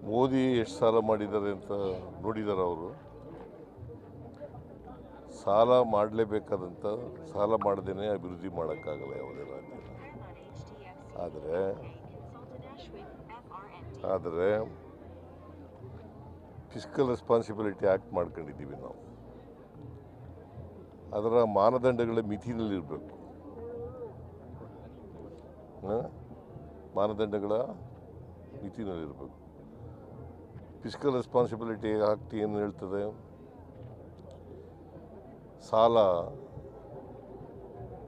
ಮೋದಿ ಎಷ್ಟು ಸಾಲ ಮಾಡಿದ್ದಾರೆ ಅಂತ ನೋಡಿದ್ದಾರೆ ಅವರು. ಸಾಲ ಮಾಡಲೇಬೇಕಾದಂಥ ಸಾಲ ಮಾಡದೇ ಅಭಿವೃದ್ಧಿ ಮಾಡೋಕ್ಕಾಗಲ್ಲ ಯಾವುದೇ ರಾಜ್ಯ. ಆದರೆ ಫಿಸ್ಕಲ್ ರೆಸ್ಪಾನ್ಸಿಬಿಲಿಟಿ ಆ್ಯಕ್ಟ್ ಮಾಡ್ಕೊಂಡಿದ್ದೀವಿ ನಾವು. ಅದರ ಮಾನದಂಡಗಳ ಮಿತಿನಲ್ಲಿರಬೇಕು. ಮಾನದಂಡಗಳ ಮಿತಿನಲ್ಲಿರಬೇಕು. ಫಿಸ್ಕಲ್ ರೆಸ್ಪಾನ್ಸಿಬಿಲಿಟಿ ಆ್ಯಕ್ಟ್ ಏನು ಹೇಳ್ತದೆ? ಸಾಲ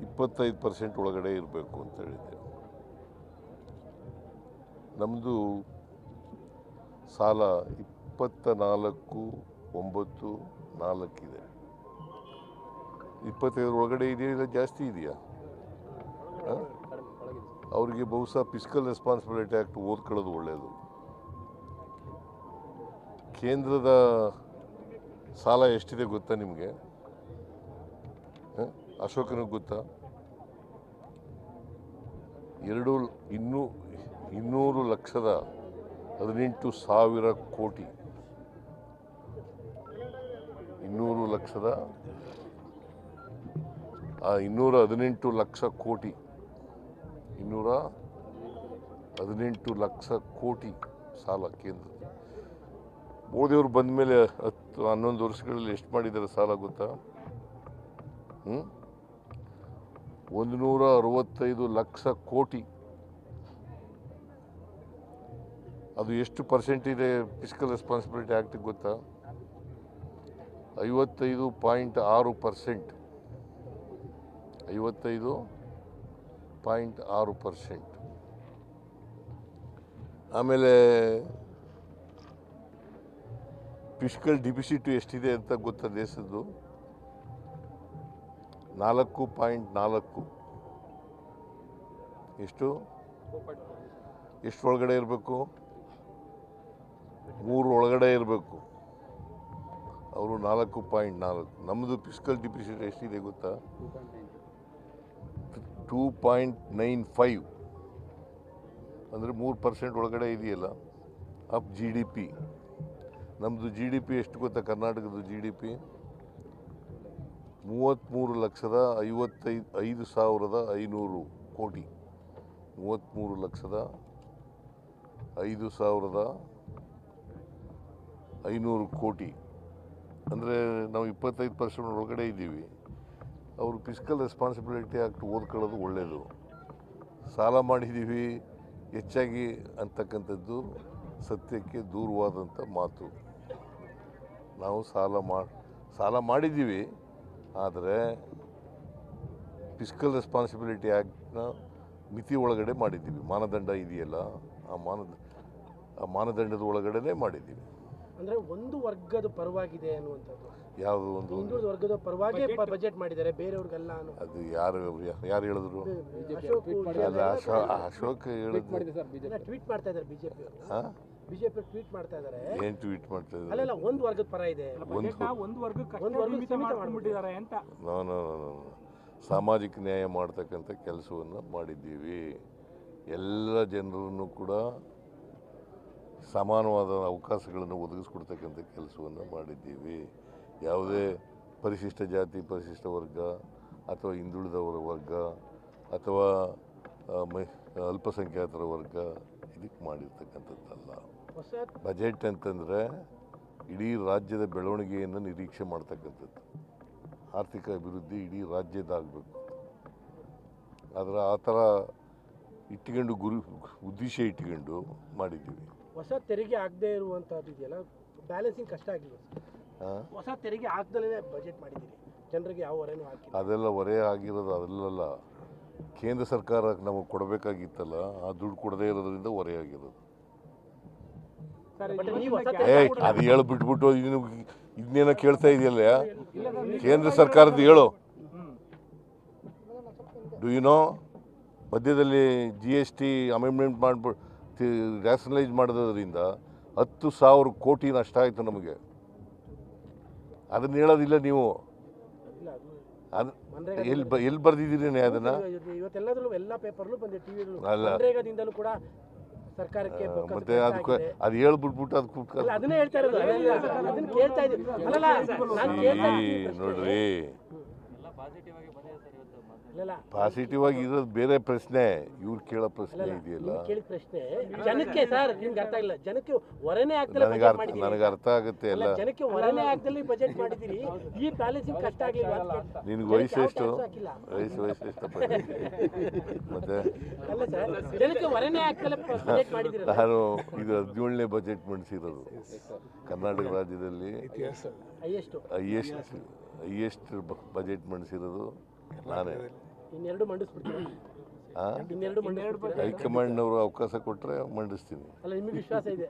25% ಒಳಗಡೆ ಇರಬೇಕು ಅಂತ ಹೇಳಿದೆ. ನಮ್ಮದು ಸಾಲ 24.94 ಇದೆ. 25 ಒಳಗಡೆ ಇದೆಯಾ ಇಲ್ಲ ಜಾಸ್ತಿ ಇದೆಯಾ? ಅವರಿಗೆ ಬಹುಶಃ ಫಿಸ್ಕಲ್ ರೆಸ್ಪಾನ್ಸಿಬಿಲಿಟಿ ಆ್ಯಕ್ಟ್ ಓದ್ಕೊಳ್ಳೋದು ಒಳ್ಳೆಯದು. ಕೇಂದ್ರದ ಸಾಲ ಎಷ್ಟಿದೆ ಗೊತ್ತಾ ನಿಮಗೆ? ಅಶೋಕನಿಗೆ ಗೊತ್ತಾ? 200,18,000 ಕೋಟಿ. 218 ಲಕ್ಷ ಕೋಟಿ. 218 ಲಕ್ಷ ಕೋಟಿ ಸಾಲ ಕೇಂದ್ರ. ಮೋದಿಯವರು ಬಂದ ಮೇಲೆ 10-11 ವರ್ಷಗಳಲ್ಲಿ ಎಷ್ಟು ಮಾಡಿದ್ದಾರೆ ಸಾಲ ಗೊತ್ತಾ? 165 ಲಕ್ಷ ಕೋಟಿ. ಅದು ಎಷ್ಟು ಪರ್ಸೆಂಟ್ ಇದೆ ಫಿಸ್ಕಲ್ ರೆಸ್ಪಾನ್ಸಿಬಿಲಿಟಿ ಆ್ಯಕ್ಟಿಗೆ ಗೊತ್ತಾ? 55.6%. 55.6%. ಆಮೇಲೆ ಫಿಸ್ಕಲ್ ಡಿಫಿಸಿಟ್ ಎಷ್ಟಿದೆ ಅಂತ ಗೊತ್ತಾ ದೇಶದ್ದು? 4.4. ಎಷ್ಟು ಒಳಗಡೆ ಇರಬೇಕು? 3 ಒಳಗಡೆ ಇರಬೇಕು. ಅವರು 4.4. ನಮ್ಮದು ಫಿಸ್ಕಲ್ ಡಿಫಿಸಿಟ್ ಎಷ್ಟಿದೆ ಗೊತ್ತಾ? 2.95. ಅಂದರೆ 3% ಒಳಗಡೆ ಇದೆಯಲ್ಲ ಆಫ್ GDP. ನಮ್ಮದು GDP ಎಷ್ಟು ಗೊತ್ತಾ? ಕರ್ನಾಟಕದ GDP 33,55,500 ಕೋಟಿ. 33,05,500 ಕೋಟಿ. ಅಂದರೆ ನಾವು 25% ಒಳಗಡೆ ಇದ್ದೀವಿ. ಅವರು ಫಿಸ್ಕಲ್ ರೆಸ್ಪಾನ್ಸಿಬಿಲಿಟಿ ಆ್ಯಕ್ಟ್ ಓದ್ಕೊಳ್ಳೋದು ಒಳ್ಳೆಯದು. ಸಾಲ ಮಾಡಿದ್ದೀವಿ ಹೆಚ್ಚಾಗಿ ಅಂತಕ್ಕಂಥದ್ದು ಸತ್ಯಕ್ಕೆ ದೂರವಾದಂಥ ಮಾತು. ನಾವು ಸಾಲ ಮಾಡಿದ್ದೀವಿ, ಆದರೆ ಫಿಸ್ಕಲ್ ರೆಸ್ಪಾನ್ಸಿಬಿಲಿಟಿ ಆ್ಯಕ್ಟ್ನ ಮಿತಿ ಒಳಗಡೆ ಮಾಡಿದ್ದೀವಿ. ಮಾನದಂಡ ಇದೆಯಲ್ಲ, ಆ ಮಾನದಂಡದ ಒಳಗಡೆ ಮಾಡಿದ್ದೀವಿ. ಅಂದರೆ ಒಂದು ವರ್ಗದ ಪರವಾಗಿದೆ ಅನ್ನುವಂಥದ್ದು. ಯಾವುದು? ಒಂದು ಹಿಂದುಳಿದ ವರ್ಗದ ಪರವಾಗಿ ಬಜೆಟ್ ಮಾಡಿದ್ದಾರೆ, ಬೇರೆಯವ್ರಿಗೆಲ್ಲ. ಅದು ಯಾರು ಹೇಳಿದ್ರು? ಅಲ್ಲ, ಅಶೋಕ್ ಹೇಳಿದ್ರು. ಟ್ವೀಟ್ ಮಾಡ್ತಾ ಇದ್ದಾರೆ ಬಿಜೆಪಿ ಟ್ವೀಟ್ ಮಾಡ್ತಾ ಇದ್ದಾರೆ. ಏನು ಟ್ವೀಟ್ ಮಾಡ್ತಾ ಇದ್ದಾರೆ? ಅಲ್ಲ, ಒಂದು ವರ್ಗದ ಪರ ಇದೆ, ಒಂದು ವರ್ಗಕ್ಕೆ ಮಾಡ್ಬಿಟ್ಟಿದ್ದಾರೆ ಅಂತ. ನಾನು ಸಾಮಾಜಿಕ ನ್ಯಾಯ ಮಾಡ್ತಕ್ಕಂಥ ಕೆಲಸವನ್ನು ಮಾಡಿದ್ದೀವಿ. ಎಲ್ಲ ಜನರನ್ನು ಕೂಡ ಸಮಾನವಾದ ಅವಕಾಶಗಳನ್ನು ಒದಗಿಸ್ಕೊಡ್ತಕ್ಕಂಥ ಕೆಲಸವನ್ನು ಮಾಡಿದ್ದೀವಿ. ಯಾವುದೇ ಪರಿಶಿಷ್ಟ ಜಾತಿ, ಪರಿಶಿಷ್ಟ ವರ್ಗ ಅಥವಾ ಹಿಂದುಳಿದವರ ವರ್ಗ ಅಥವಾ ಅಲ್ಪಸಂಖ್ಯಾತರ ವರ್ಗ ಇದಕ್ಕೆ ಮಾಡಿರ್ತಕ್ಕಂಥದ್ದಲ್ಲ. ಬಜೆಟ್ ಅಂತಂದರೆ ಇಡೀ ರಾಜ್ಯದ ಬೆಳವಣಿಗೆಯನ್ನು ನಿರೀಕ್ಷೆ ಮಾಡ್ತಕ್ಕಂಥದ್ದು. ಆರ್ಥಿಕ ಅಭಿವೃದ್ಧಿ ಇಡೀ ರಾಜ್ಯದಾಗಬೇಕು. ಆದರೆ ಆ ಥರ ಇಟ್ಕೊಂಡು ಉದ್ದೇಶ ಇಟ್ಕೊಂಡು ಮಾಡಿದ್ದೀವಿ. ಹೊಸ ತೆರಿಗೆ ಆಗದೆ ಇರುವಂಥದ್ದು ಇದೆಯಲ್ಲ, ಬ್ಯಾಲೆನ್ಸಿಂಗ್ ಕಷ್ಟ ಆಗಿಲ್ಲ. ಹೊಸ ತೆರಿಗೆ ಹಾಕ್ದಲೇ ಬಜೆಟ್ ಮಾಡಿದ್ದೀರಿ, ಜನರಿಗೆ ಯಾವ ಹೊರೆನೂ ಹಾಕಿ. ಅದೆಲ್ಲ ಹೊರೆ ಆಗಿರೋದು ಅದೆಲ್ಲ ಕೇಂದ್ರ ಸರ್ಕಾರ ನಮಗೆ ಕೊಡಬೇಕಾಗಿತ್ತಲ್ಲ, ಆ ದುಡ್ಡು ಕೊಡದೇ ಇರೋದ್ರಿಂದ ಹೊರೆ ಆಗಿರೋದು. ಅದು ಹೇಳ್ಬಿಟ್ಬಿಟ್ಟು ಇದನ್ನೇನೋ ಕೇಳ್ತಾ ಇದೆಯಲ್ಲ, ಕೇಂದ್ರ ಸರ್ಕಾರದ ಹೇಳು. ಡು ಯು ನೋ, ಮಧ್ಯದಲ್ಲಿ GST ಅಮೆಂಡ್ಮೆಂಟ್ ಮಾಡಿಬಿಟ್ಟು ರ್ಯಾಷನಲೈಸ್ ಮಾಡೋದ್ರಿಂದ 10,000 ಕೋಟಿ ನಷ್ಟ ಆಯಿತು ನಮಗೆ. ಅದನ್ನ ಹೇಳೋದಿಲ್ಲ ನೀವು. ಅದು ಎಲ್ಲಿ ಬರ್ದಿದ್ದೀರಿ ಅದನ್ನು? ಇವತ್ತೆಲ್ಲದರಲ್ಲೂ ಎಲ್ಲ ಪೇಪರ್ಲು ಬಂದಿದೆ, ಟಿವಿಗಳು. ಅಲ್ಲ, ನರೇಗಾದಿಂದಲೂ ಕೂಡ ಸರ್ಕಾರಕ್ಕೆ ಮತ್ತೆ ಅದಕ್ಕೆ ಅದು ಹೇಳ್ಬಿಟ್ಬಿಟ್ಟು ಅದು ಅಲ್ಲ, ಅದನ್ನೇ ಹೇಳ್ತಾ ಇರೋದು. ಅದನ್ನ ಕೇಳ್ತಾ ಇದ್ದೀನಿ. ಅಲ್ಲಲ್ಲ, ನಾನು ಕೇಳ್ತಾ ಇದ್ದೀನಿ. ನೋಡ್ರಿ ಅಲ್ಲಲ್ಲ, ಪಾಸಿಟಿವ್ ಆಗಿ ಇರೋದು ಬೇರೆ ಪ್ರಶ್ನೆ, ಇವ್ರು ಕೇಳೋ ಪ್ರಶ್ನೆ ಇದೆಯಲ್ಲ. ನೀವು ಕೇಳಿದ ಪ್ರಶ್ನೆ ಜನಕ್ಕೆ ಸರ್ ನಿಮ್ಗೆ ಅರ್ಥ ಆಗಿಲ್ಲ. ಜನಕ್ಕೆ ಹೊರನೇ ಆಗ್ದಲೇ ಬಜೆಟ್ ಮಾಡಿದ್ದೀರಿ. ನನಗೆ ಅರ್ಥ ಆಗುತ್ತೆ ಎಲ್ಲ. ಜನಕ್ಕೆ ಹೊರನೇ ಆಗ್ದಲೇ ಬಜೆಟ್ ಮಾಡಿದ್ದೀರಿ. ಈ ಬ್ಯಾಲೆನ್ಸಿಂಗ್ ಕಷ್ಟ ಆಗಲಿಲ್ಲ. ನಿನ್ಗೆ ವಯಸ್ಸು ಎಷ್ಟು? ವಯಸ್ಸು ಎಷ್ಟಪ್ಪ? ಮತ್ತೆ ಅಲ್ಲ ಸರ್, ಜನಕ್ಕೆ ಹೊರನೇ ಆಗ್ದಲೇ ಬಜೆಟ್ ಮಾಡಿದ್ದೀರಿ. ನಾನು ಇದು 17ನೇ ಬಜೆಟ್ ಮಂಡಿಸಿರೋದು ಕರ್ನಾಟಕ ರಾಜ್ಯದಲ್ಲಿ. ಹೈಯೆಸ್ಟ್ ಬಜೆಟ್ ಮಂಡಿಸಿರೋದು ನಾನೇ. ಇನ್ನೆರಡು ಮಂಡಿಸ್ಬಿಡ್ತೀನಿ. ಹೈಕಮಾಂಡ್ನವರು ಅವಕಾಶ ಕೊಟ್ಟರೆ ಮಂಡಿಸ್ತೀನಿ. ಅಲ್ಲ, ನಿಮಗೆ ವಿಶ್ವಾಸ ಇದೆ?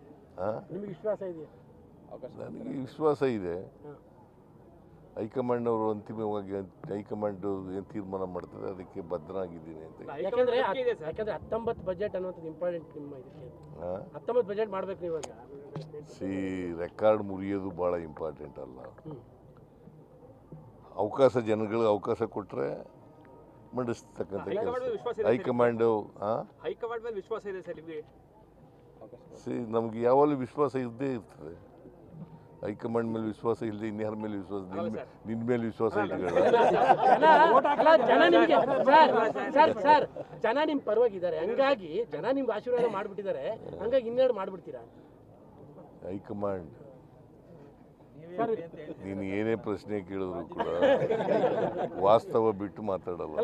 ನಿಮಗೆ ವಿಶ್ವಾಸ ಇದೆ? ನನಗೆ ವಿಶ್ವಾಸ ಇದೆ. ಹೈಕಮಾಂಡ್ನವರು ಅಂತಿಮವಾಗಿ ಹೈಕಮಾಂಡ್ ಏನು ತೀರ್ಮಾನ ಮಾಡ್ತದೆ ಅದಕ್ಕೆ ಬದ್ಧನಾಗಿದ್ದೀನಿ ಅಂತ. ಯಾಕಂದ್ರೆ 19 ಬಜೆಟ್ ಅನ್ನೋದು ಇಂಪಾರ್ಟೆಂಟ್ ನಿಮ್ಮ ಇದಕ್ಕೆ. 19 ಬಜೆಟ್ ಮಾಡ್ಬೇಕು ನೀವು ಅಂತ. ರೆಕಾರ್ಡ್ ಮುರಿಯೋದು ಭಾಳ ಇಂಪಾರ್ಟೆಂಟ್ ಅಲ್ಲ. ಅವಕಾಶ ಜನಗಳಿಗೆ ಅವಕಾಶ ಕೊಟ್ಟರೆ ಮಂಡಿಸ್ತಕ್ಕಂಥ ಕೆಲಸ. ಹೈಕಮಾಂಡ್ ಮೇಲೆ ವಿಶ್ವಾಸ ಇದೆ ಸರ್ ನಿಮಗೆ? ನಮ್ಗೆ ಯಾವಾಗಲೂ ವಿಶ್ವಾಸ ಇದ್ದೇ ಇರ್ತದೆ. ಹೈಕಮಾಂಡ್ ಮೇಲೆ ವಿಶ್ವಾಸ ಇಲ್ಲದೆ ಇನ್ಯಾರ ಮೇಲೆ ವಿಶ್ವಾಸ? ನಿನ್ನ ಮೇಲೆ ವಿಶ್ವಾಸ ಇಟ್ಕೊಳ್ಳ. ಜನ ನಿಮ್ ಪರವಾಗಿದ್ದಾರೆ, ಹಂಗಾಗಿ ಜನ ನಿಮ್ಗೆ ಆಶೀರ್ವಾದ ಮಾಡ್ಬಿಟ್ಟಿದ್ದಾರೆ, ಹಂಗಾಗಿ ಇನ್ನೆರಡು ಮಾಡ್ಬಿಡ್ತೀರಾ? ಹೈಕಮಾಂಡ್ ನೀನು ಏನೇ ಪ್ರಶ್ನೆ ಕೇಳಿದ್ರು ಕೂಡ ವಾಸ್ತವ ಬಿಟ್ಟು ಮಾತಾಡಲ್ಲ.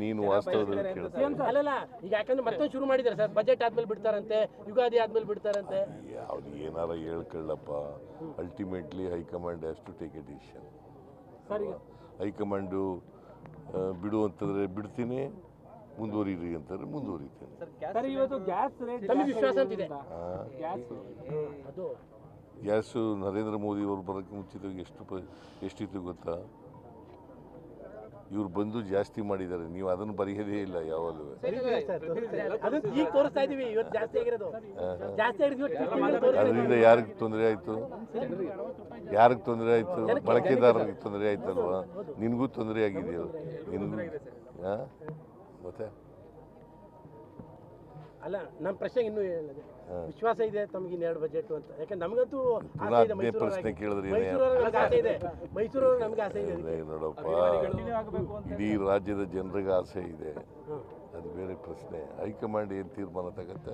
ನೀನು ವಾಸ್ತವದಲ್ಲಿ ಕೇಳ್ತೀನಿ. ಅಲ್ಲಲ್ಲ, ಈಗ ಯಾಕಂದ್ರೆ ಮತ್ತೊಂದು ಶುರು ಮಾಡಿದ್ದಾರೆ ಸರ್, ಬಜೆಟ್ ಆದ್ಮೇಲೆ ಬಿಡ್ತಾರಂತೆ, ಯುಗಾದಿ ಆದ್ಮೇಲೆ ಬಿಡ್ತಾರಂತೆ. ಯಾವ್ದು ಏನಾರ ಹೇಳ್ಕೊಳ್ಳಪ್ಪ. Ultimately high command has to take a decision. High command ಬಿಡು ಅಂತಂದ್ರೆ ಬಿಡ್ತೀನಿ, ಮುಂದುವರಿರಿ ಅಂತಂದ್ರೆ ಮುಂದುವರಿತೀನಿ. ವಿಶ್ವಾಸ ಅಂತಿದೆ. ಗ್ಯಾಸು ನರೇಂದ್ರ ಮೋದಿ ಅವರು ಬರೋಕ್ಕೆ ಮುಂಚಿತವಾಗಿ ಎಷ್ಟಿತ್ತು ಗೊತ್ತಾ? ಇವ್ರು ಬಂದು ಜಾಸ್ತಿ ಮಾಡಿದ್ದಾರೆ, ನೀವು ಅದನ್ನು ಬರೆಯೋದೇ ಇಲ್ಲ ಯಾವಾಗಲೂ. ಅದರಿಂದ ಯಾರಿಗೆ ತೊಂದರೆ ಆಯಿತು? ಯಾರಿಗೆ ತೊಂದರೆ ಆಯಿತು? ಬಳಕೆದಾರರಿಗೆ ತೊಂದರೆ ಆಯ್ತಲ್ವಾ? ನಿನಗೂ ತೊಂದರೆ ಆಗಿದೆಯೋ? ನಿನಗೂ ಮತ್ತೆ ಅಲ್ಲ, ನಮ್ಮ ಪ್ರಶ್ನೆಗೆ ಇನ್ನೂ ಹೇಳಿದೆ, ವಿಶ್ವಾಸ ಇದೆ ತಮಗೆ ಇನ್ನೆರಡು ಬಜೆಟ್ ಅಂತ. ಯಾಕಂದ್ರೆ ನಮಗಂತೂ ಪ್ರಶ್ನೆ ಕೇಳಿದ್ರೆ ಮೈಸೂರವರು ನಮ್ಗೆ ಆಸೆ ಇದೆ. ನೋಡಪ್ಪ, ಇಡೀ ರಾಜ್ಯದ ಜನರಿಗೆ ಆಸೆ ಇದೆ, ಅದು ಬೇರೆ ಪ್ರಶ್ನೆ. ಹೈಕಮಾಂಡ್ ಏನು ತೀರ್ಮಾನ ತಗತ್ತೆ.